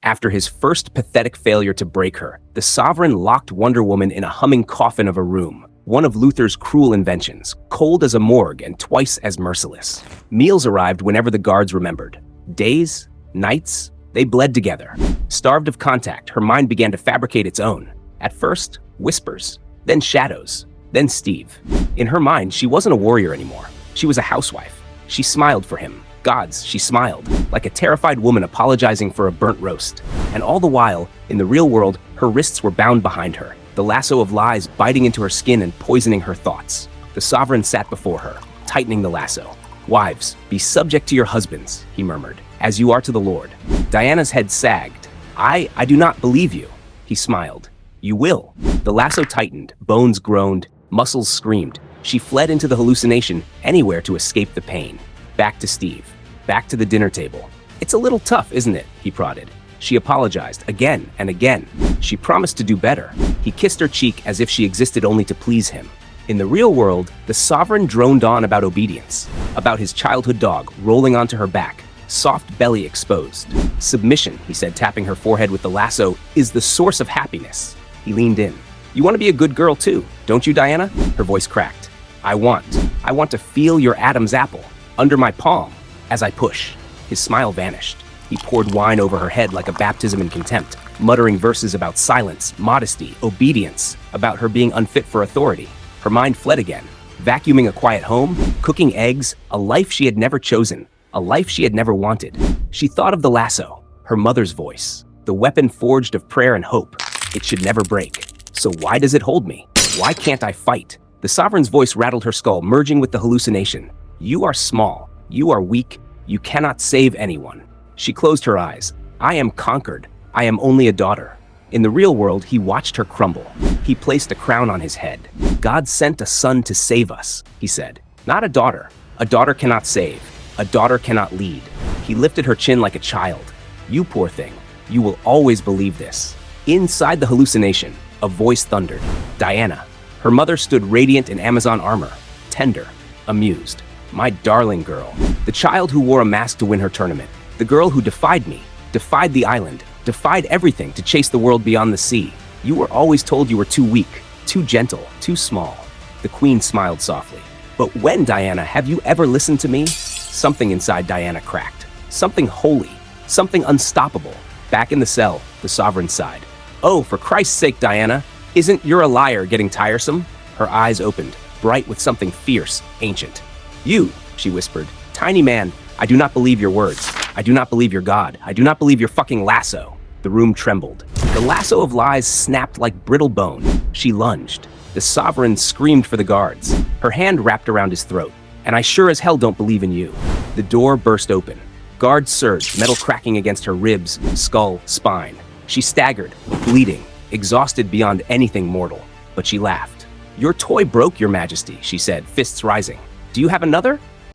After his first pathetic failure to break her, the Sovereign locked Wonder Woman in a humming coffin of a room, one of Luthor's cruel inventions, cold as a morgue and twice as merciless. Meals arrived whenever the guards remembered. Days, nights, they bled together. Starved of contact, her mind began to fabricate its own. At first, whispers, then shadows, then Steve. In her mind, she wasn't a warrior anymore. She was a housewife. She smiled for him. Gods, she smiled, like a terrified woman apologizing for a burnt roast. And all the while, in the real world, her wrists were bound behind her, the lasso of lies biting into her skin and poisoning her thoughts. The Sovereign sat before her, tightening the lasso. "Wives, be subject to your husbands," he murmured, "as you are to the Lord." Diana's head sagged. I do not believe you," he smiled. "You will." The lasso tightened, bones groaned, muscles screamed. She fled into the hallucination, anywhere to escape the pain. Back to Steve. Back to the dinner table. "It's a little tough, isn't it?" he prodded. She apologized again and again. She promised to do better. He kissed her cheek as if she existed only to please him. In the real world, the Sovereign droned on about obedience, about his childhood dog rolling onto her back, soft belly exposed. "Submission," he said, tapping her forehead with the lasso, "is the source of happiness." He leaned in. "You want to be a good girl too, don't you, Diana?" Her voice cracked. I want to feel your Adam's apple, under my palm, as I push." His smile vanished. He poured wine over her head like a baptism in contempt, muttering verses about silence, modesty, obedience, about her being unfit for authority. Her mind fled again, vacuuming a quiet home, cooking eggs, a life she had never chosen, a life she had never wanted. She thought of the lasso, her mother's voice, the weapon forged of prayer and hope. It should never break. So why does it hold me? Why can't I fight? The Sovereign's voice rattled her skull, merging with the hallucination. "You are small. You are weak. You cannot save anyone." She closed her eyes. "I am conquered. I am only a daughter." In the real world, he watched her crumble. He placed a crown on his head. "God sent a son to save us," he said. "Not a daughter. A daughter cannot save. A daughter cannot lead." He lifted her chin like a child. "You poor thing. You will always believe this." Inside the hallucination, a voice thundered. Diana. Her mother stood radiant in Amazon armor, tender, amused. "My darling girl. The child who wore a mask to win her tournament. The girl who defied me, defied the island, defied everything to chase the world beyond the sea. You were always told you were too weak, too gentle, too small." The Queen smiled softly. "But when, Diana, have you ever listened to me?" Something inside Diana cracked. Something holy, something unstoppable. Back in the cell, the Sovereign sighed. "Oh, for Christ's sake, Diana, isn't "you're a liar" getting tiresome?" Her eyes opened, bright with something fierce, ancient. "You," she whispered, "tiny man, I do not believe your words. I do not believe your God. I do not believe your fucking lasso." The room trembled. The lasso of lies snapped like brittle bone. She lunged. The Sovereign screamed for the guards. Her hand wrapped around his throat. "And I sure as hell don't believe in you." The door burst open. Guards surged, metal cracking against her ribs, skull, spine. She staggered, bleeding, exhausted beyond anything mortal. But she laughed. "Your toy broke, Your Majesty," she said, fists rising. "Do you have another?"